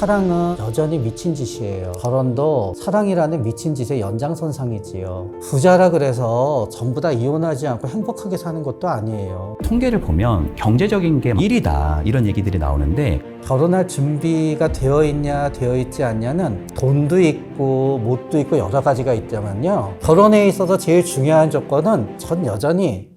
사랑은 여전히 미친 짓이에요. 결혼도 사랑이라는 미친 짓의 연장선상이지요. 부자라 그래서 전부 다 이혼하지 않고 행복하게 사는 것도 아니에요. 통계를 보면 경제적인 게 1위다 이런 얘기들이 나오는데 결혼할 준비가 되어 있냐 되어 있지 않냐는 돈도 있고 못도 있고 여러 가지가 있지만요, 결혼에 있어서 제일 중요한 조건은 전 여전히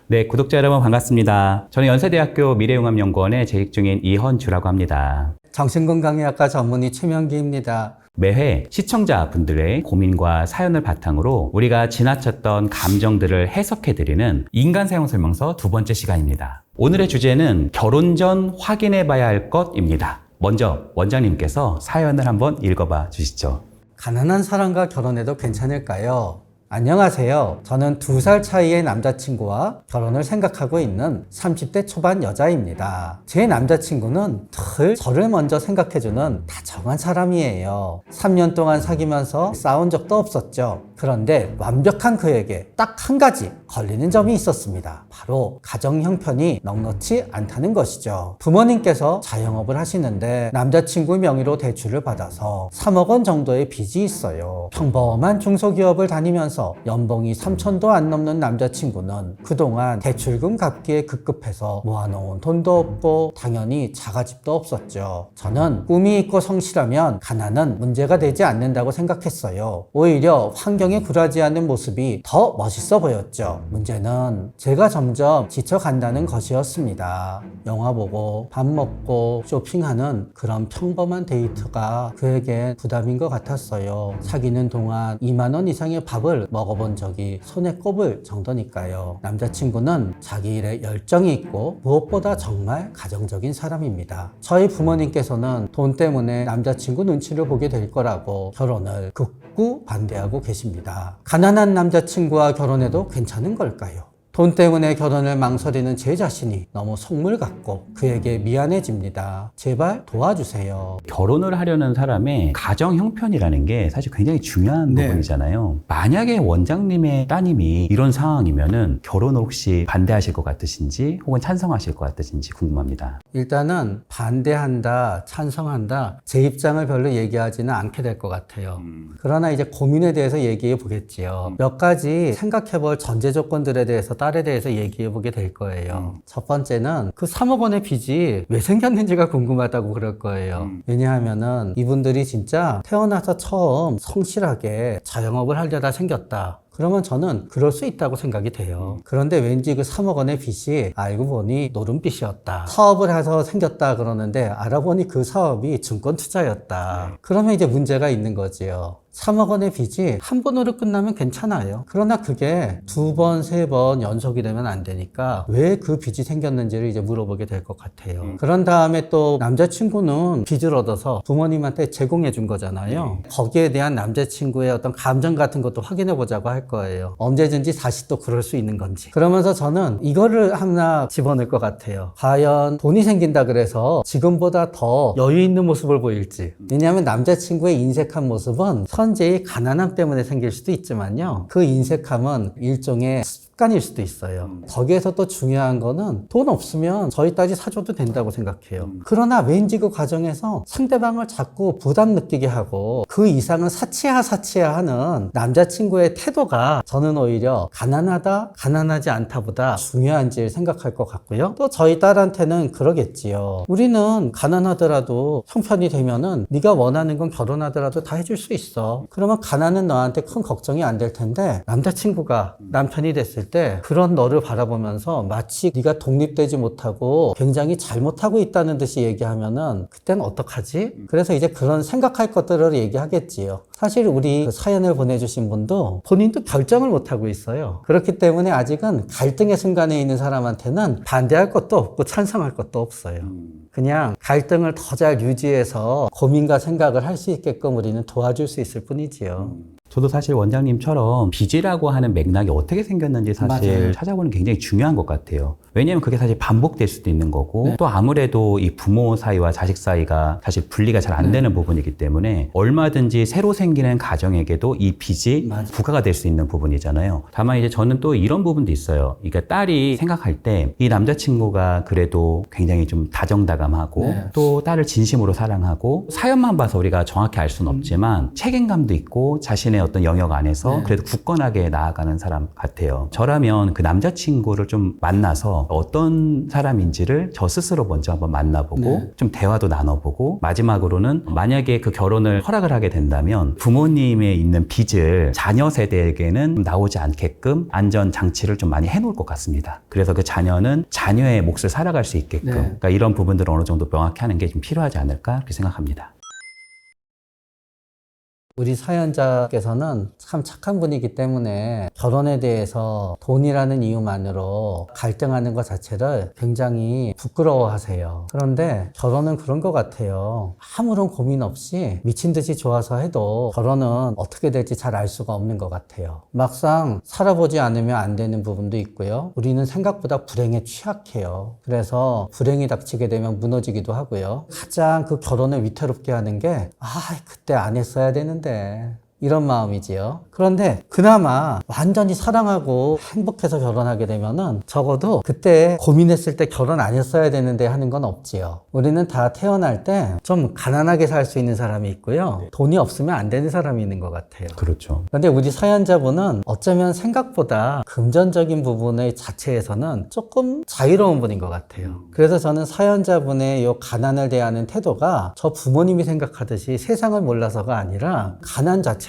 네, 구독자 여러분 반갑습니다. 저는 연세대학교 미래융합연구원에 재직 중인 이헌주라고 합니다. 정신건강의학과 전문의 최명기입니다. 매회 시청자분들의 고민과 사연을 바탕으로 우리가 지나쳤던 감정들을 해석해드리는 인간사용설명서 두 번째 시간입니다. 오늘의 주제는 결혼 전 확인해봐야 할 것입니다. 먼저 원장님께서 사연을 한번 읽어봐 주시죠. 가난한 사람과 결혼해도 괜찮을까요? 안녕하세요. 저는 2살 차이의 남자친구와 결혼을 생각하고 있는 30대 초반 여자입니다. 제 남자친구는 늘 저를 먼저 생각해주는 다정한 사람이에요. 3년 동안 사귀면서 싸운 적도 없었죠. 그런데 완벽한 그에게 딱 한 가지 걸리는 점이 있었습니다. 바로 가정 형편이 넉넉지 않다는 것이죠. 부모님께서 자영업을 하시는데 남자친구 명의로 대출을 받아서 3억 원 정도의 빚이 있어요. 평범한 중소기업을 다니면서 연봉이 3천도 안 넘는 남자친구는 그동안 대출금 갚기에 급급해서 모아놓은 돈도 없고 당연히 자가집도 없었죠. 저는 꿈이 있고 성실하면 가난은 문제가 되지 않는다고 생각했어요. 오히려 환경에 굴하지 않는 모습이 더 멋있어 보였죠. 문제는 제가 점점 지쳐간다는 것이었습니다. 영화 보고 밥 먹고 쇼핑하는 그런 평범한 데이트가 그에겐 부담인 것 같았어요. 사귀는 동안 2만 원 이상의 밥을 먹어본 적이 손에 꼽을 정도니까요. 남자친구는 자기 일에 열정이 있고 무엇보다 정말 가정적인 사람입니다. 저희 부모님께서는 돈 때문에 남자친구 눈치를 보게 될 거라고 결혼을 극구 반대하고 계십니다. 가난한 남자친구와 결혼해도 괜찮은 걸까요? 돈 때문에 결혼을 망설이는 제 자신이 너무 속물 같고 그에게 미안해집니다. 제발 도와주세요. 결혼을 하려는 사람의 가정 형편이라는 게 사실 굉장히 중요한 부분이잖아요. 만약에 원장님의 따님이 이런 상황이면은 결혼을 혹시 반대하실 것 같으신지 혹은 찬성하실 것 같으신지 궁금합니다. 일단은 반대한다, 찬성한다, 제 입장을 별로 얘기하지는 않게 될 것 같아요. 그러나 이제 고민에 대해서 얘기해 보겠지요. 몇 가지 생각해 볼 전제 조건들에 대해서 딸에 대해서 얘기해 보게 될 거예요. 첫 번째는 그 3억 원의 빚이 왜 생겼는지가 궁금하다고 그럴 거예요. 왜냐하면은 이분들이 진짜 태어나서 처음 성실하게 자영업을 하려다 생겼다. 그러면 저는 그럴 수 있다고 생각이 돼요. 그런데 왠지 그 3억 원의 빚이 알고 보니 노름빚이었다. 사업을 해서 생겼다 그러는데 알아보니 그 사업이 증권 투자였다. 그러면 이제 문제가 있는 거지요. 3억 원의 빚이 한 번으로 끝나면 괜찮아요. 그러나 그게 2번, 3번 연속이 되면 안 되니까 왜 그 빚이 생겼는지를 이제 물어보게 될 것 같아요. 그런 다음에 또 남자친구는 빚을 얻어서 부모님한테 제공해 준 거잖아요. 거기에 대한 남자친구의 어떤 감정 같은 것도 확인해 보자고 할 거예요. 언제든지 다시 또 그럴 수 있는 건지. 그러면서 저는 이거를 하나 집어넣을 것 같아요. 과연 돈이 생긴다 그래서 지금보다 더 여유 있는 모습을 보일지. 왜냐하면 남자친구의 인색한 모습은 현재의 가난함 때문에 생길 수도 있지만요, 그 인색함은 일종의 습관일 수도 있어요. 거기에서 또 중요한 거는 돈 없으면 저희 딸이 사줘도 된다고 생각해요. 그러나 왠지 그 과정에서 상대방을 자꾸 부담 느끼게 하고 그 이상은 사치야 하는 남자친구의 태도가 저는 오히려 가난하다, 가난하지 않다보다 중요한지 생각할 것 같고요. 또 저희 딸한테는 그러겠지요. 우리는 가난하더라도 형편이 되면은 네가 원하는 건 결혼하더라도 다 해줄 수 있어. 그러면 가난은 너한테 큰 걱정이 안 될 텐데 남자친구가 남편이 됐을 때 그런 너를 바라보면서 마치 네가 독립되지 못하고 굉장히 잘못하고 있다는 듯이 얘기하면은 그때는 어떡하지? 그래서 이제 그런 생각할 것들을 얘기하겠지요. 사실 우리 그 사연을 보내주신 분도 본인도 결정을 못하고 있어요. 그렇기 때문에 아직은 갈등의 순간에 있는 사람한테는 반대할 것도 없고 찬성할 것도 없어요. 그냥 갈등을 더 잘 유지해서 고민과 생각을 할 수 있게끔 우리는 도와줄 수 있을 뿐이지요. 저도 사실 원장님처럼 빚이라고 하는 맥락이 어떻게 생겼는지 사실 맞아요. 찾아보는 게 굉장히 중요한 것 같아요. 왜냐하면 그게 사실 반복될 수도 있는 거고 또 아무래도 이 부모 사이와 자식 사이가 사실 분리가 잘 안 되는 부분이기 때문에 얼마든지 새로 생기는 가정에게도 이 빚이 부과가 될 수 있는 부분이잖아요. 다만 이제 저는 또 이런 부분도 있어요. 그러니까 딸이 생각할 때 이 남자친구가 그래도 굉장히 좀 다정다감하고 또 딸을 진심으로 사랑하고 사연만 봐서 우리가 정확히 알 수는 없지만 책임감도 있고 자신의 어떤 영역 안에서 그래도 굳건하게 나아가는 사람 같아요. 저라면 그 남자친구를 좀 만나서 어떤 사람인지를 저 스스로 먼저 한번 만나보고 좀 대화도 나눠보고 마지막으로는 만약에 그 결혼을 허락을 하게 된다면 부모님에 있는 빚을 자녀 세대에게는 나오지 않게끔 안전 장치를 좀 많이 해놓을 것 같습니다. 그래서 그 자녀는 자녀의 몫을 살아갈 수 있게끔 그러니까 이런 부분들을 어느 정도 명확히 하는 게 좀 필요하지 않을까 그렇게 생각합니다. 우리 사연자께서는 참 착한 분이기 때문에 결혼에 대해서 돈이라는 이유만으로 갈등하는 것 자체를 굉장히 부끄러워하세요. 그런데 결혼은 그런 것 같아요. 아무런 고민 없이 미친 듯이 좋아서 해도 결혼은 어떻게 될지 잘 알 수가 없는 것 같아요. 막상 살아보지 않으면 안 되는 부분도 있고요. 우리는 생각보다 불행에 취약해요. 그래서 불행이 닥치게 되면 무너지기도 하고요. 가장 그 결혼을 위태롭게 하는 게 그때 안 했어야 되는데 이런 마음이지요. 그런데 그나마 완전히 사랑하고 행복해서 결혼하게 되면은 적어도 그때 고민했을 때 결혼 안 했어야 되는데 하는 건 없지요. 우리는 다 태어날 때 좀 가난하게 살 수 있는 사람이 있고요. 돈이 없으면 안 되는 사람이 있는 것 같아요. 그렇죠. 그런데 우리 사연자분은 어쩌면 생각보다 금전적인 부분의 자체에서는 조금 자유로운 분인 것 같아요. 그래서 저는 사연자분의 이 가난을 대하는 태도가 저 부모님이 생각하듯이 세상을 몰라서가 아니라 가난 자체는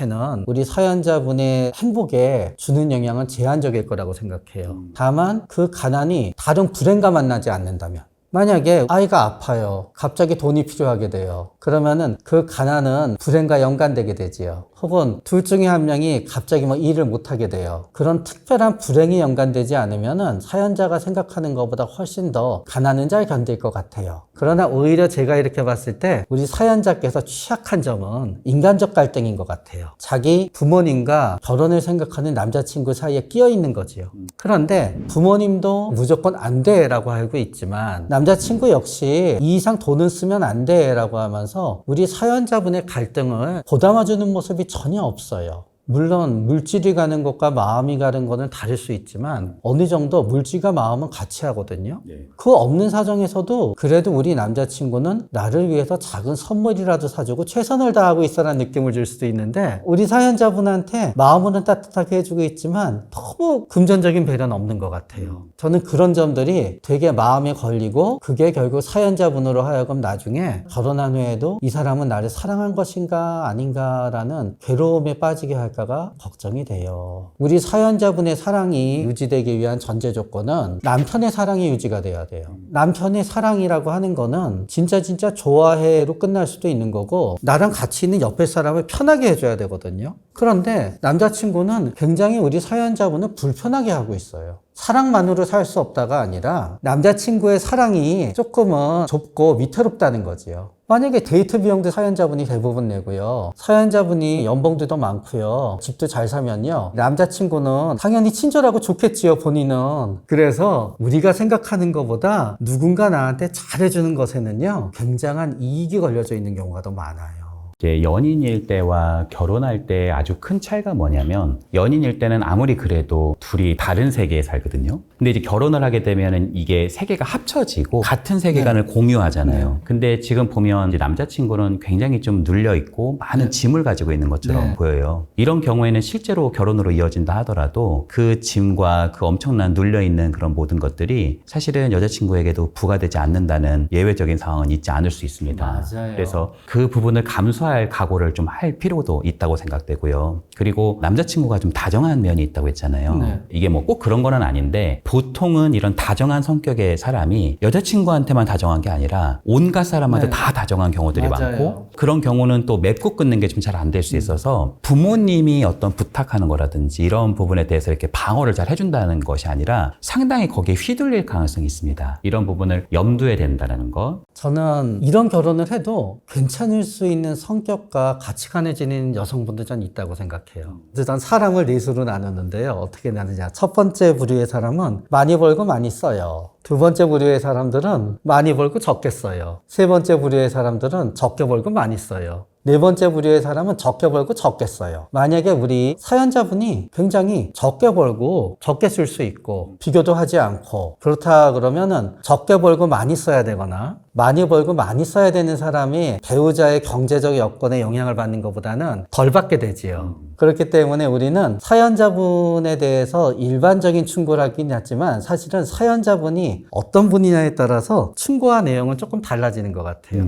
우리 사연자분의 행복에 주는 영향은 제한적일 거라고 생각해요. 다만 그 가난이 다른 불행과 만나지 않는다면 만약에 아이가 아파요. 갑자기 돈이 필요하게 돼요. 그러면은 그 가난은 불행과 연관되게 되지요. 혹은 둘 중에 한 명이 갑자기 일을 못하게 돼요. 그런 특별한 불행이 연관되지 않으면은 사연자가 생각하는 것보다 훨씬 더 가난은 잘 견딜 것 같아요. 그러나 오히려 제가 이렇게 봤을 때 우리 사연자께서 취약한 점은 인간적 갈등인 것 같아요. 자기 부모님과 결혼을 생각하는 남자친구 사이에 끼어 있는 거지요. 그런데 부모님도 무조건 안 돼라고 알고 있지만 남자친구 역시 이 이상 돈은 쓰면 안 돼라고 하면서 우리 사연자분의 갈등을 보담아주는 모습이 전혀 없어요. 물론 물질이 가는 것과 마음이 가는 것은 다를 수 있지만 어느 정도 물질과 마음은 같이 하거든요. 그 없는 사정에서도 그래도 우리 남자친구는 나를 위해서 작은 선물이라도 사주고 최선을 다하고 있어라는 느낌을 줄 수도 있는데 우리 사연자분한테 마음으로는 따뜻하게 해주고 있지만 너무 금전적인 배려는 없는 것 같아요. 저는 그런 점들이 되게 마음에 걸리고 그게 결국 사연자분으로 하여금 나중에 결혼한 후에도 이 사람은 나를 사랑한 것인가 아닌가라는 괴로움에 빠지게 할까 가 걱정이 돼요. 우리 사연자분의 사랑이 유지되기 위한 전제 조건은 남편의 사랑이 유지가 돼야 돼요. 남편의 사랑이라고 하는 거는 진짜 좋아해로 끝날 수도 있는 거고 나랑 같이 있는 옆에 사람을 편하게 해줘야 되거든요. 그런데 남자친구는 굉장히 우리 사연자분을 불편하게 하고 있어요. 사랑만으로 살 수 없다가 아니라 남자친구의 사랑이 조금은 좁고 위태롭다는 거지요. 만약에 데이트 비용도 사연자분이 대부분 내고요. 사연자분이 연봉도 더 많고요. 집도 잘 사면요. 남자친구는 당연히 친절하고 좋겠지요, 본인은. 그래서 우리가 생각하는 것보다 누군가 나한테 잘해주는 것에는요. 굉장한 이익이 걸려져 있는 경우가 더 많아요. 이제 연인일 때와 결혼할 때 아주 큰 차이가 뭐냐면 연인일 때는 아무리 그래도 둘이 다른 세계에 살거든요. 근데 이제 결혼을 하게 되면은 이게 세계가 합쳐지고 같은 세계관을 공유하잖아요. 근데 지금 보면 이제 남자친구는 굉장히 좀 눌려 있고 많은 짐을 가지고 있는 것처럼 보여요. 이런 경우에는 실제로 결혼으로 이어진다 하더라도 그 짐과 그 엄청난 눌려 있는 그런 모든 것들이 사실은 여자친구에게도 부과되지 않는다는 예외적인 상황은 있지 않을 수 있습니다. 맞아요. 그래서 그 부분을 감수할 각오를 좀 할 필요도 있다고 생각되고요. 그리고 남자친구가 좀 다정한 면이 있다고 했잖아요. 이게 뭐 꼭 그런 건 아닌데 보통은 이런 다정한 성격의 사람이 여자친구한테만 다정한 게 아니라 온갖 사람한테 다 다정한 경우들이 많고 그런 경우는 또 맺고 끊는 게 좀 잘 안 될 수 있어서 부모님이 어떤 부탁하는 거라든지 이런 부분에 대해서 이렇게 방어를 잘 해준다는 것이 아니라 상당히 거기에 휘둘릴 가능성이 있습니다. 이런 부분을 염두에 댄다는 것. 저는 이런 결혼을 해도 괜찮을 수 있는 성격과 가치관에 지닌 여성분도 전 있다고 생각해요. 일단 사람을 넷으로 나누는데요. 어떻게 나누냐. 첫 번째 부류의 사람은 많이 벌고 많이 써요. 두 번째 부류의 사람들은 많이 벌고 적게 써요. 세 번째 부류의 사람들은 적게 벌고 많이 써요. 네 번째 부류의 사람은 적게 벌고 적게 써요. 만약에 우리 사연자분이 굉장히 적게 벌고 적게 쓸 수 있고 비교도 하지 않고 그렇다 그러면은 적게 벌고 많이 써야 되거나 많이 벌고 많이 써야 되는 사람이 배우자의 경제적 여건에 영향을 받는 것보다는 덜 받게 되지요. 그렇기 때문에 우리는 사연자분에 대해서 일반적인 충고를 하긴 했지만 사실은 사연자분이 어떤 분이냐에 따라서 충고와 내용은 조금 달라지는 것 같아요.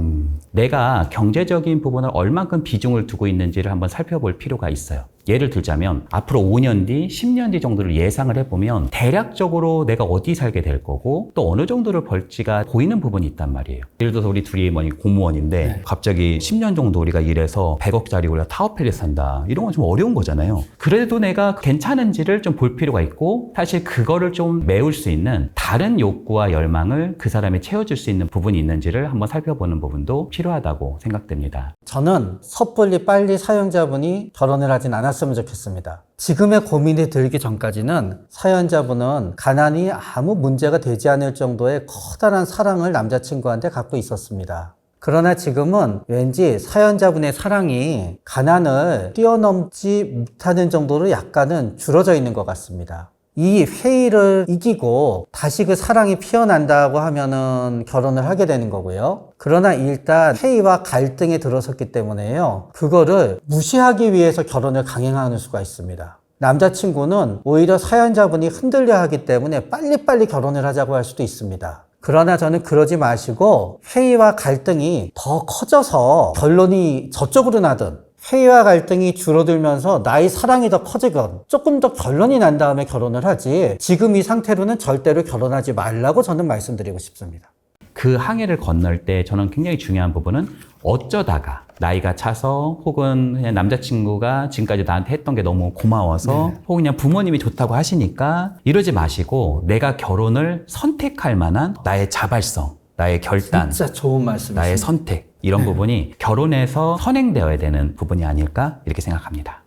내가 경제적인 부분을 얼만큼 비중을 두고 있는지를 한번 살펴볼 필요가 있어요. 예를 들자면 앞으로 5년 뒤, 10년 뒤 정도를 예상을 해보면 대략적으로 내가 어디 살게 될 거고 또 어느 정도를 벌지가 보이는 부분이 있단 말이에요. 예를 들어서 우리 둘이 공무원인데 갑자기 10년 정도 우리가 일해서 100억짜리 우리가 타워팰리스 산다. 이런 건 좀 어려운 거잖아요. 그래도 내가 괜찮은지를 좀 볼 필요가 있고 사실 그거를 좀 메울 수 있는 다른 욕구와 열망을 그 사람이 채워줄 수 있는 부분이 있는지를 한번 살펴보는 부분도 필요하다고 생각됩니다. 저는 섣불리 빨리 사연자분이 결혼을 하진 않았으면 좋겠습니다. 지금의 고민이 들기 전까지는 사연자분은 가난이 아무 문제가 되지 않을 정도의 커다란 사랑을 남자친구한테 갖고 있었습니다. 그러나 지금은 왠지 사연자분의 사랑이 가난을 뛰어넘지 못하는 정도로 약간은 줄어져 있는 것 같습니다. 이 회의를 이기고 다시 그 사랑이 피어난다고 하면은 결혼을 하게 되는 거고요. 그러나 일단 회의와 갈등에 들어섰기 때문에요. 그거를 무시하기 위해서 결혼을 강행하는 수가 있습니다. 남자친구는 오히려 사연자분이 흔들려 하기 때문에 빨리빨리 결혼을 하자고 할 수도 있습니다. 그러나 저는 그러지 마시고 회의와 갈등이 더 커져서 결론이 저쪽으로 나든 회의와 갈등이 줄어들면서 나의 사랑이 더 커지건 조금 더 결론이 난 다음에 결혼을 하지 지금 이 상태로는 절대로 결혼하지 말라고 저는 말씀드리고 싶습니다. 그 항해를 건널 때 저는 굉장히 중요한 부분은 어쩌다가 나이가 차서 혹은 그냥 남자친구가 지금까지 나한테 했던 게 너무 고마워서 혹은 그냥 부모님이 좋다고 하시니까 이러지 마시고 내가 결혼을 선택할 만한 나의 자발성, 나의 결단, 진짜 좋은 말씀이십니다. 나의 선택 이런 부분이 결혼에서 선행되어야 되는 부분이 아닐까 이렇게 생각합니다.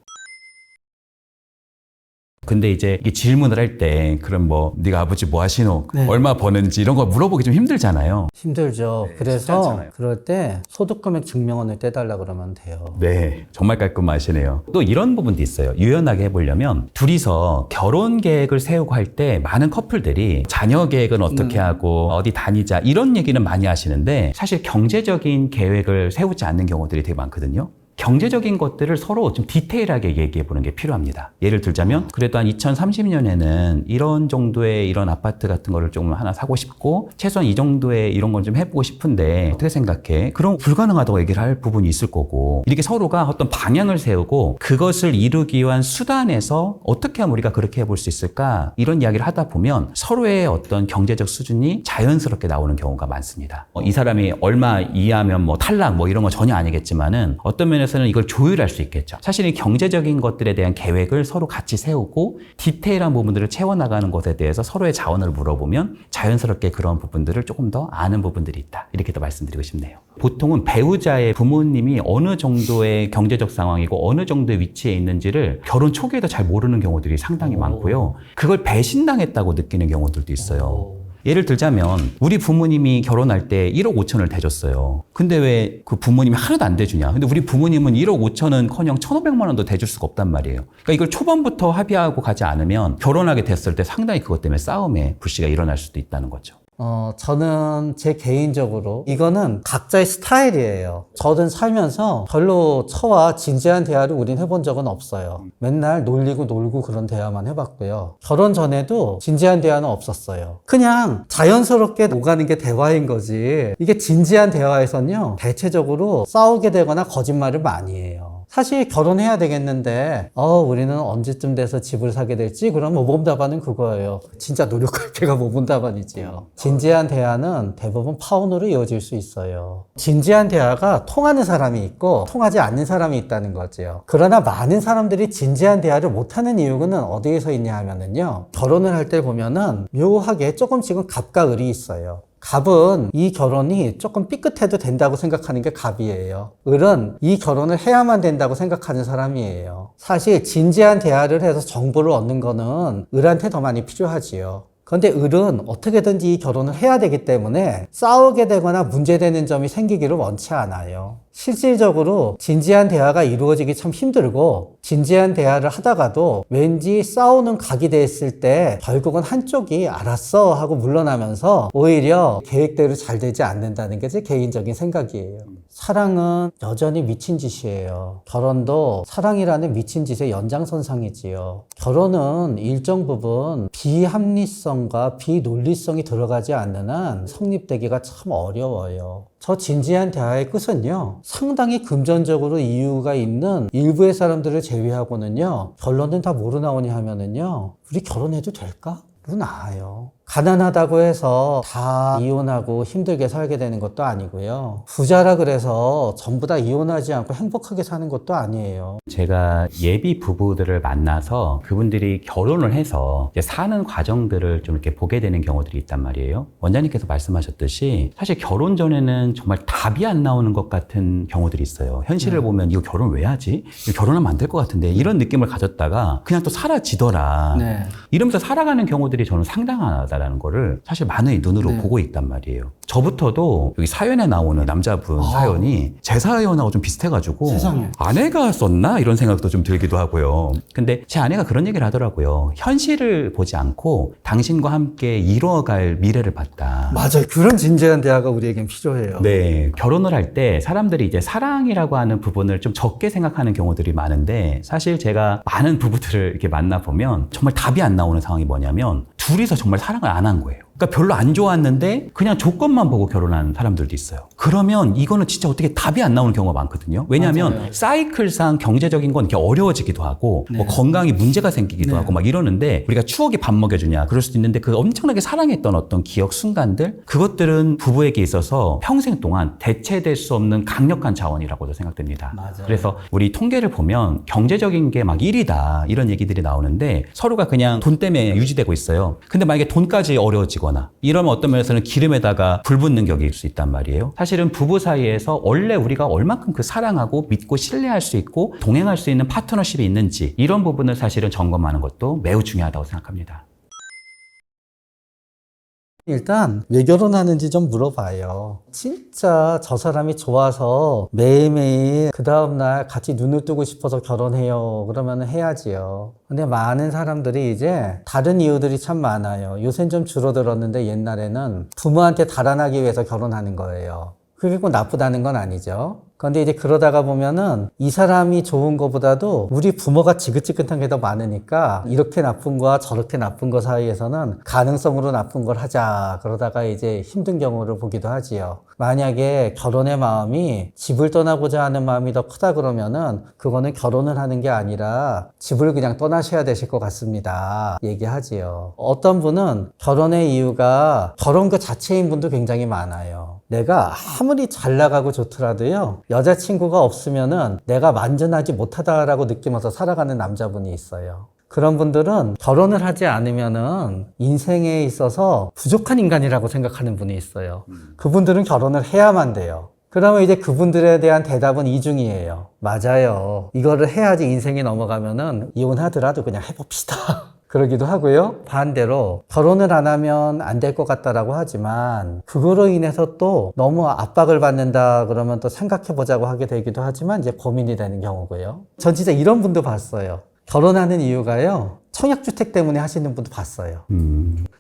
근데 이제 이게 질문을 할 때 그럼 뭐 네가 아버지 뭐 하시노? 얼마 버는지 이런 거 물어보기 좀 힘들잖아요. 힘들죠. 쉽지 그래서 않잖아요. 그럴 때 소득금액 증명원을 떼달라 그러면 돼요. 네, 정말 깔끔하시네요. 또 이런 부분도 있어요. 유연하게 해보려면 둘이서 결혼 계획을 세우고 할 때 많은 커플들이 자녀 계획은 어떻게 하고 어디 다니자 이런 얘기는 많이 하시는데 사실 경제적인 계획을 세우지 않는 경우들이 되게 많거든요. 경제적인 것들을 서로 좀 디테일하게 얘기해 보는 게 필요합니다. 예를 들자면 그래도 한 2030년에는 이런 정도의 이런 아파트 같은 거를 좀 하나 사고 싶고 최소한 이 정도의 이런 걸 좀 해보고 싶은데 어떻게 생각해? 그럼 불가능하다고 얘기를 할 부분이 있을 거고 이렇게 서로가 어떤 방향을 세우고 그것을 이루기 위한 수단에서 어떻게 하면 우리가 그렇게 해볼 수 있을까? 이런 이야기를 하다 보면 서로의 어떤 경제적 수준이 자연스럽게 나오는 경우가 많습니다. 이 사람이 얼마 이하면 뭐 탈락 뭐 이런 거 전혀 아니겠지만은 어떤 면에서는 이걸 조율할 수 있겠죠. 사실 이 경제적인 것들에 대한 계획을 서로 같이 세우고 디테일한 부분들을 채워나가는 것에 대해서 서로의 자원을 물어보면 자연스럽게 그런 부분들을 조금 더 아는 부분들이 있다. 이렇게 더 말씀드리고 싶네요. 보통은 배우자의 부모님이 어느 정도의 경제적 상황이고 어느 정도의 위치에 있는지를 결혼 초기에도 잘 모르는 경우들이 상당히 많고요. 그걸 배신당했다고 느끼는 경우들도 있어요. 예를 들자면 우리 부모님이 결혼할 때 1억 5천을 대줬어요. 근데 왜 그 부모님이 하나도 안 대주냐? 근데 우리 부모님은 1억 5천은커녕 1,500만 원도 대줄 수가 없단 말이에요. 그러니까 이걸 초반부터 합의하고 가지 않으면 결혼하게 됐을 때 상당히 그것 때문에 싸움에 불씨가 일어날 수도 있다는 거죠. 저는 제 개인적으로 이거는 각자의 스타일이에요. 저는 살면서 별로 처와 진지한 대화를 우린 해본 적은 없어요. 맨날 놀리고 놀고 그런 대화만 해봤고요. 결혼 전에도 진지한 대화는 없었어요. 그냥 자연스럽게 오가는 게 대화인 거지. 이게 진지한 대화에서는요, 대체적으로 싸우게 되거나 거짓말을 많이 해요. 사실 결혼해야 되겠는데 우리는 언제쯤 돼서 집을 사게 될지 그럼 모범답안은 그거예요. 진짜 노력할 때가 모범답안이지요. 진지한 대화는 대부분 파혼으로 이어질 수 있어요. 진지한 대화가 통하는 사람이 있고 통하지 않는 사람이 있다는 거죠. 그러나 많은 사람들이 진지한 대화를 못하는 이유는 어디에서 있냐 하면은요, 결혼을 할 때 보면은 묘하게 조금씩은 갑과 을이 있어요. 갑은 이 결혼이 조금 삐끗해도 된다고 생각하는 게 갑이에요. 을은 이 결혼을 해야만 된다고 생각하는 사람이에요. 사실 진지한 대화를 해서 정보를 얻는 거는 을한테 더 많이 필요하지요. 그런데 을은 어떻게든지 이 결혼을 해야 되기 때문에 싸우게 되거나 문제되는 점이 생기기를 원치 않아요. 실질적으로 진지한 대화가 이루어지기 참 힘들고 진지한 대화를 하다가도 왠지 싸우는 각이 됐을 때 결국은 한쪽이 알았어 하고 물러나면서 오히려 계획대로 잘 되지 않는다는 게 제 개인적인 생각이에요. 사랑은 여전히 미친 짓이에요. 결혼도 사랑이라는 미친 짓의 연장선상이지요. 결혼은 일정 부분 비합리성과 비논리성이 들어가지 않는 한 성립되기가 참 어려워요. 저 진지한 대화의 끝은요, 상당히 금전적으로 이유가 있는 일부의 사람들을 제외하고는요, 결론은 다 뭐로 나오냐 하면은요, 우리 결혼해도 될까? 로 나와요. 가난하다고 해서 다 이혼하고 힘들게 살게 되는 것도 아니고요. 부자라 그래서 전부 다 이혼하지 않고 행복하게 사는 것도 아니에요. 제가 예비 부부들을 만나서 그분들이 결혼을 해서 이제 사는 과정들을 좀 이렇게 보게 되는 경우들이 있단 말이에요. 원장님께서 말씀하셨듯이 사실 결혼 전에는 정말 답이 안 나오는 것 같은 경우들이 있어요. 현실을 보면 이거 결혼 왜 하지? 이거 결혼하면 안 될 것 같은데 이런 느낌을 가졌다가 그냥 또 사라지더라. 네. 이러면서 살아가는 경우들이 저는 상당하다는 거를 사실 많은 눈으로 보고 있단 말이에요. 저부터도 여기 사연에 나오는 남자분 사연이 제 사연하고 좀 비슷해가지고 세상에. 아내가 썼나? 이런 생각도 좀 들기도 하고요. 근데 제 아내가 그런 얘기를 하더라고요. 현실을 보지 않고 당신과 함께 이루어갈 미래를 봤다. 맞아요. 그런 진지한 대화가 우리에겐 필요해요. 네. 결혼을 할 때 사람들이 이제 사랑이라고 하는 부분을 좀 적게 생각하는 경우들이 많은데 사실 제가 많은 부부들을 이렇게 만나보면 정말 답이 안 나오는 상황이 뭐냐면 둘이서 정말 사랑을 안 한 거예요. 그러니까 별로 안 좋았는데 그냥 조건만 보고 결혼한 사람들도 있어요. 그러면 이거는 진짜 어떻게 답이 안 나오는 경우가 많거든요. 왜냐하면 맞아요. 사이클상 경제적인 건 이렇게 어려워지기도 하고 뭐 건강에 문제가 생기기도 하고 막 이러는데 우리가 추억이 밥 먹여주냐 그럴 수도 있는데 그 엄청나게 사랑했던 어떤 기억 순간들 그것들은 부부에게 있어서 평생 동안 대체될 수 없는 강력한 자원이라고도 생각됩니다. 맞아요. 그래서 우리 통계를 보면 경제적인 게 막 1위다 이런 얘기들이 나오는데 서로가 그냥 돈 때문에 유지되고 있어요. 근데 만약에 돈까지 어려워지거나 이러면 어떤 면에서는 기름에다가 불 붙는 격일 수 있단 말이에요. 사실은 부부 사이에서 원래 우리가 얼만큼 그 사랑하고 믿고 신뢰할 수 있고 동행할 수 있는 파트너십이 있는지 이런 부분을 사실은 점검하는 것도 매우 중요하다고 생각합니다. 일단 왜 결혼하는지 좀 물어봐요. 진짜 저 사람이 좋아서 매일매일 그 다음날 같이 눈을 뜨고 싶어서 결혼해요. 그러면 해야지요. 근데 많은 사람들이 이제 다른 이유들이 참 많아요. 요새는 좀 줄어들었는데 옛날에는 부모한테 달아나기 위해서 결혼하는 거예요. 그게 꼭 나쁘다는 건 아니죠. 그런데 이제 그러다가 보면은 이 사람이 좋은 것보다도 우리 부모가 지긋지긋한 게 더 많으니까 이렇게 나쁜 거와 저렇게 나쁜 거 사이에서는 가능성으로 나쁜 걸 하자. 그러다가 이제 힘든 경우를 보기도 하지요. 만약에 결혼의 마음이 집을 떠나고자 하는 마음이 더 크다 그러면은 그거는 결혼을 하는 게 아니라 집을 그냥 떠나셔야 되실 것 같습니다. 얘기하지요. 어떤 분은 결혼의 이유가 결혼 그 자체인 분도 굉장히 많아요. 내가 아무리 잘 나가고 좋더라도요. 여자친구가 없으면은 내가 만전하지 못하다라고 느끼면서 살아가는 남자분이 있어요. 그런 분들은 결혼을 하지 않으면은 인생에 있어서 부족한 인간이라고 생각하는 분이 있어요. 그분들은 결혼을 해야만 돼요. 그러면 이제 그분들에 대한 대답은 이중이에요. 맞아요. 이거를 해야지 인생이 넘어가면은 이혼하더라도 그냥 해봅시다. 그러기도 하고요. 반대로 결혼을 안 하면 안 될 것 같다라고 하지만 그거로 인해서 또 너무 압박을 받는다 그러면 또 생각해보자고 하게 되기도 하지만 이제 고민이 되는 경우고요. 전 진짜 이런 분도 봤어요. 결혼하는 이유가요. 청약주택 때문에 하시는 분도 봤어요.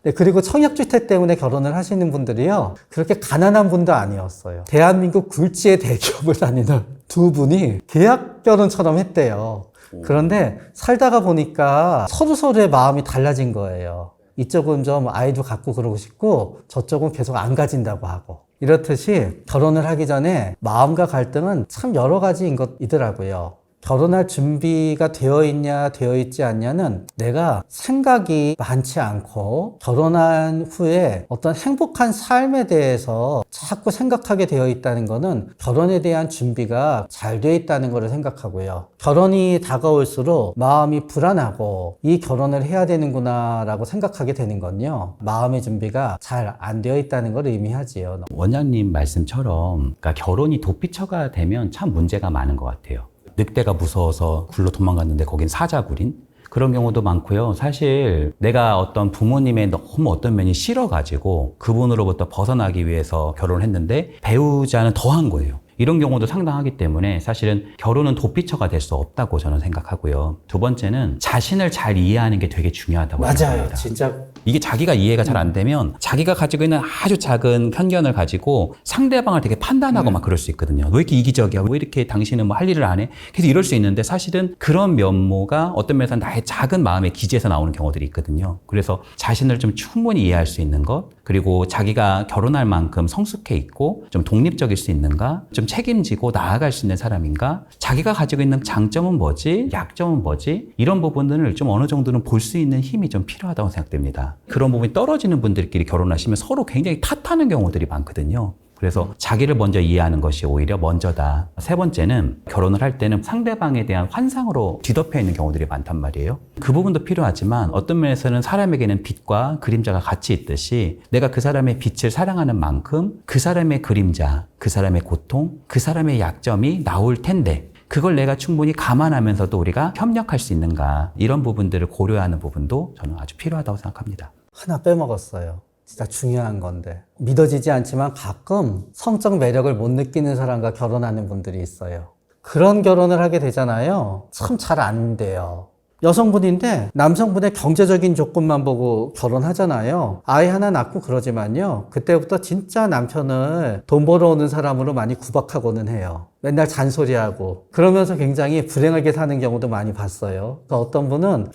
네, 그리고 청약주택 때문에 결혼을 하시는 분들이요. 그렇게 가난한 분도 아니었어요. 대한민국 굴지의 대기업을 다니는 두 분이 계약 결혼처럼 했대요. 그런데 살다가 보니까 서로의 마음이 달라진 거예요. 이쪽은 좀 아이도 갖고 그러고 싶고 저쪽은 계속 안 가진다고 하고. 이렇듯이 결혼을 하기 전에 마음과 갈등은 참 여러 가지인 것이더라고요. 결혼할 준비가 되어 있냐, 되어 있지 않냐는 내가 생각이 많지 않고 결혼한 후에 어떤 행복한 삶에 대해서 자꾸 생각하게 되어 있다는 거는 결혼에 대한 준비가 잘 되어 있다는 것을 생각하고요. 결혼이 다가올수록 마음이 불안하고 이 결혼을 해야 되는구나 라고 생각하게 되는 건요. 마음의 준비가 잘 안 되어 있다는 걸 의미하지요. 원장님 말씀처럼 그러니까 결혼이 도피처가 되면 참 문제가 많은 것 같아요. 늑대가 무서워서 굴로 도망갔는데 거긴 사자굴인 그런 경우도 많고요. 사실 내가 어떤 부모님의 너무 어떤 면이 싫어가지고 그분으로부터 벗어나기 위해서 결혼을 했는데 배우자는 더한 거예요. 이런 경우도 상당하기 때문에 사실은 결혼은 도피처가 될 수 없다고 저는 생각하고요. 두 번째는 자신을 잘 이해하는 게 되게 중요하다고 맞아요. 생각합니다. 진짜 이게 자기가 이해가 잘 안 되면 자기가 가지고 있는 아주 작은 편견을 가지고 상대방을 되게 판단하고 막 그럴 수 있거든요. 왜 이렇게 이기적이야? 왜 이렇게 당신은 뭐 할 일을 안 해? 계속 이럴 수 있는데 사실은 그런 면모가 어떤 면에서는 나의 작은 마음의 기지에서 나오는 경우들이 있거든요. 그래서 자신을 좀 충분히 이해할 수 있는 것, 그리고 자기가 결혼할 만큼 성숙해 있고 좀 독립적일 수 있는가, 좀 책임지고 나아갈 수 있는 사람인가, 자기가 가지고 있는 장점은 뭐지, 약점은 뭐지, 이런 부분들을 좀 어느 정도는 볼 수 있는 힘이 좀 필요하다고 생각됩니다. 그런 부분이 떨어지는 분들끼리 결혼하시면 서로 굉장히 탓하는 경우들이 많거든요. 그래서 자기를 먼저 이해하는 것이 오히려 먼저다. 세 번째는 결혼을 할 때는 상대방에 대한 환상으로 뒤덮여 있는 경우들이 많단 말이에요. 그 부분도 필요하지만 어떤 면에서는 사람에게는 빛과 그림자가 같이 있듯이 내가 그 사람의 빛을 사랑하는 만큼 그 사람의 그림자, 그 사람의 고통, 그 사람의 약점이 나올 텐데 그걸 내가 충분히 감안하면서도 우리가 협력할 수 있는가, 이런 부분들을 고려하는 부분도 저는 아주 필요하다고 생각합니다. 하나 빼먹었어요. 진짜 중요한 건데 믿어지지 않지만 가끔 성적 매력을 못 느끼는 사람과 결혼하는 분들이 있어요. 그런 결혼을 하게 되잖아요. 참 잘 안 돼요. 여성분인데 남성분의 경제적인 조건만 보고 결혼하잖아요. 아이 하나 낳고 그러지만요. 그때부터 진짜 남편을 돈 벌어오는 사람으로 많이 구박하고는 해요. 맨날 잔소리하고 그러면서 굉장히 불행하게 사는 경우도 많이 봤어요. 그러니까 어떤 분은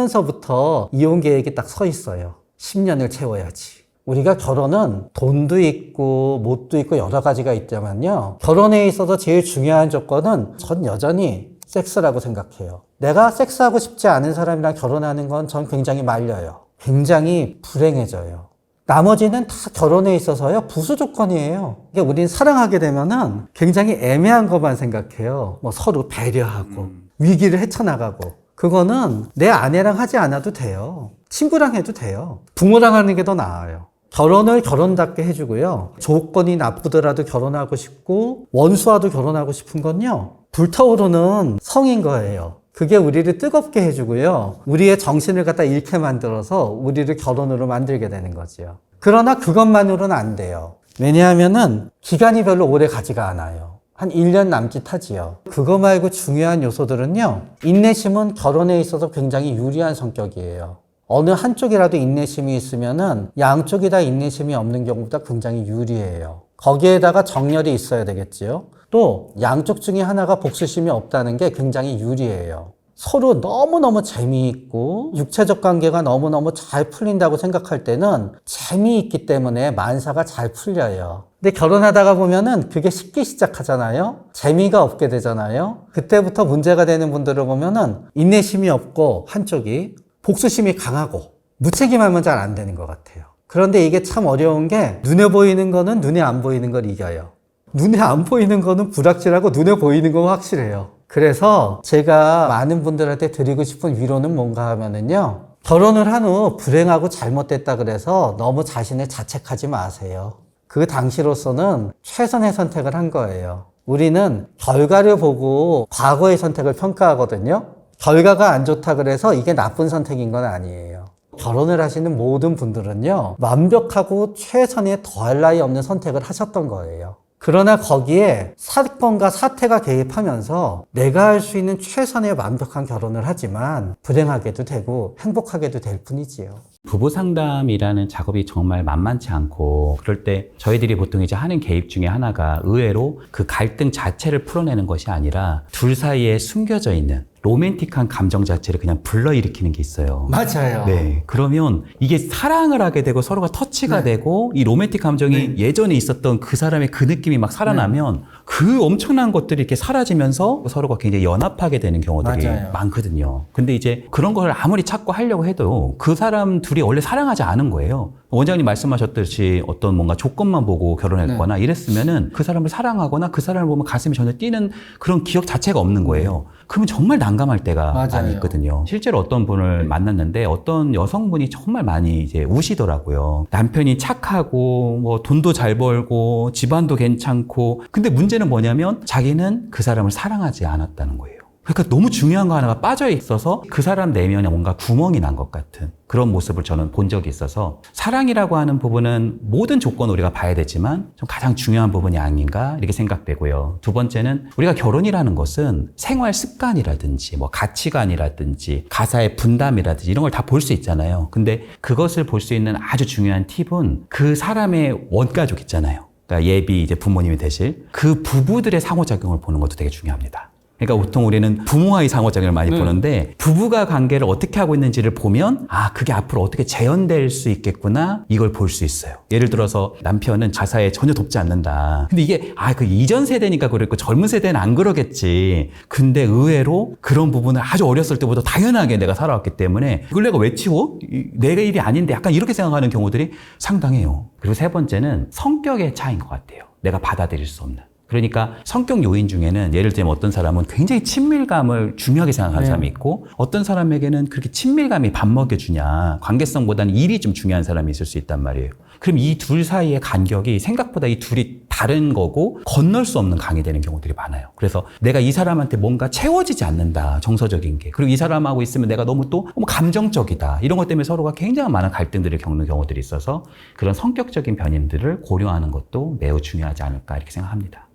결혼하면서부터 이혼 계획이 딱 서 있어요. 10년을 채워야지. 우리가 결혼은 돈도 있고 못도 있고 여러 가지가 있지만요. 결혼에 있어서 제일 중요한 조건은 전 여전히 섹스라고 생각해요. 내가 섹스하고 싶지 않은 사람이랑 결혼하는 건 전 굉장히 말려요. 굉장히 불행해져요. 나머지는 다 결혼에 있어서요 부수 조건이에요. 이게 우린 사랑하게 되면은 굉장히 애매한 것만 생각해요. 뭐 서로 배려하고 위기를 헤쳐나가고 그거는 내 아내랑 하지 않아도 돼요. 친구랑 해도 돼요. 부모랑 하는 게 더 나아요. 결혼을 결혼답게 해주고요. 조건이 나쁘더라도 결혼하고 싶고 원수와도 결혼하고 싶은 건요. 불타오르는 성인 거예요. 그게 우리를 뜨겁게 해주고요. 우리의 정신을 갖다 잃게 만들어서 우리를 결혼으로 만들게 되는 거죠. 그러나 그것만으로는 안 돼요. 왜냐하면은 기간이 별로 오래 가지가 않아요. 한 1년 남짓하지요. 그거 말고 중요한 요소들은요. 인내심은 결혼에 있어서 굉장히 유리한 성격이에요. 어느 한쪽이라도 인내심이 있으면은 양쪽이 다 인내심이 없는 경우보다 굉장히 유리해요. 거기에다가 정열이 있어야 되겠지요. 또 양쪽 중에 하나가 복수심이 없다는 게 굉장히 유리해요. 서로 너무너무 재미있고 육체적 관계가 너무너무 잘 풀린다고 생각할 때는 재미있기 때문에 만사가 잘 풀려요. 근데 결혼하다가 보면은 그게 쉽게 시작하잖아요. 재미가 없게 되잖아요. 그때부터 문제가 되는 분들을 보면은 인내심이 없고 한쪽이 복수심이 강하고 무책임하면 잘 안 되는 것 같아요. 그런데 이게 참 어려운 게 눈에 보이는 거는 눈에 안 보이는 걸 이겨요. 눈에 안 보이는 거는 불확실하고 눈에 보이는 건 확실해요. 그래서 제가 많은 분들한테 드리고 싶은 위로는 뭔가 하면은요. 결혼을 한 후 불행하고 잘못됐다 그래서 너무 자신을 자책하지 마세요. 그 당시로서는 최선의 선택을 한 거예요. 우리는 결과를 보고 과거의 선택을 평가하거든요. 결과가 안 좋다 그래서 이게 나쁜 선택인 건 아니에요. 결혼을 하시는 모든 분들은요. 완벽하고 최선의 더할 나위 없는 선택을 하셨던 거예요. 그러나 거기에 사건과 사태가 개입하면서 내가 할 수 있는 최선의 완벽한 결혼을 하지만 불행하게도 되고 행복하게도 될 뿐이지요. 부부 상담이라는 작업이 정말 만만치 않고 그럴 때 저희들이 보통 이제 하는 개입 중에 하나가 의외로 그 갈등 자체를 풀어내는 것이 아니라 둘 사이에 숨겨져 있는 로맨틱한 감정 자체를 그냥 불러일으키는 게 있어요. 맞아요. 네. 그러면 이게 사랑을 하게 되고 서로가 터치가 네. 되고 이 로맨틱 감정이 네. 예전에 있었던 그 사람의 그 느낌이 막 살아나면 그 엄청난 것들이 이렇게 사라지면서 서로가 굉장히 연합하게 되는 경우들이 맞아요. 많거든요. 근데 이제 그런 걸 아무리 찾고 하려고 해도 그 사람 둘이 원래 사랑하지 않은 거예요. 원장님 말씀하셨듯이 어떤 뭔가 조건만 보고 결혼했거나 이랬으면은 그 사람을 사랑하거나 그 사람을 보면 가슴이 전혀 뛰는 그런 기억 자체가 없는 거예요. 그러면 정말 난감할 때가 맞아요. 많이 있거든요. 실제로 어떤 분을 만났는데 어떤 여성분이 정말 많이 이제 우시더라고요. 남편이 착하고 뭐 돈도 잘 벌고 집안도 괜찮고 근데 문제는 뭐냐면 자기는 그 사람을 사랑하지 않았다는 거예요. 그러니까 너무 중요한 거 하나가 빠져 있어서 그 사람 내면에 뭔가 구멍이 난 것 같은 그런 모습을 저는 본 적이 있어서 사랑이라고 하는 부분은 모든 조건을 우리가 봐야 되지만 좀 가장 중요한 부분이 아닌가 이렇게 생각되고요. 두 번째는 우리가 결혼이라는 것은 생활 습관이라든지 뭐 가치관이라든지 가사의 분담이라든지 이런 걸 다 볼 수 있잖아요. 근데 그것을 볼 수 있는 아주 중요한 팁은 그 사람의 원가족 있잖아요. 그러니까 예비 이제 부모님이 되실 그 부부들의 상호작용을 보는 것도 되게 중요합니다. 그러니까 보통 우리는 부모와의 상호작용을 많이 보는데 부부가 관계를 어떻게 하고 있는지를 보면 아 그게 앞으로 어떻게 재현될 수 있겠구나 이걸 볼 수 있어요. 예를 들어서 남편은 가사에 전혀 돕지 않는다. 근데 이게 그 이전 세대니까 그랬고 젊은 세대는 안 그러겠지. 근데 의외로 그런 부분을 아주 어렸을 때부터 당연하게 내가 살아왔기 때문에 이걸 내가 왜 치워? 내가 일이 아닌데 약간 이렇게 생각하는 경우들이 상당해요. 그리고 세 번째는 성격의 차이인 것 같아요. 내가 받아들일 수 없는. 그러니까 성격 요인 중에는 예를 들면 어떤 사람은 굉장히 친밀감을 중요하게 생각하는 사람이 있고 어떤 사람에게는 그렇게 친밀감이 밥 먹여주냐 관계성보다는 일이 좀 중요한 사람이 있을 수 있단 말이에요. 그럼 이 둘 사이의 간격이 생각보다 이 둘이 다른 거고 건널 수 없는 강이 되는 경우들이 많아요. 그래서 내가 이 사람한테 뭔가 채워지지 않는다 정서적인 게 그리고 이 사람하고 있으면 내가 너무 또 감정적이다 이런 것 때문에 서로가 굉장히 많은 갈등들을 겪는 경우들이 있어서 그런 성격적인 변인들을 고려하는 것도 매우 중요하지 않을까 이렇게 생각합니다.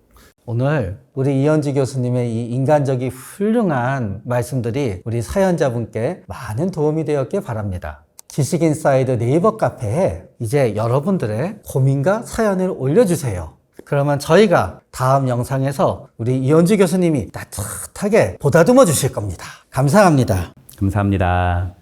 오늘 우리 이현주 교수님의 이 인간적이 훌륭한 말씀들이 우리 사연자분께 많은 도움이 되었길 바랍니다. 지식인사이드 네이버 카페에 이제 여러분들의 고민과 사연을 올려주세요. 그러면 저희가 다음 영상에서 우리 이현주 교수님이 따뜻하게 보다듬어 주실 겁니다. 감사합니다. 감사합니다.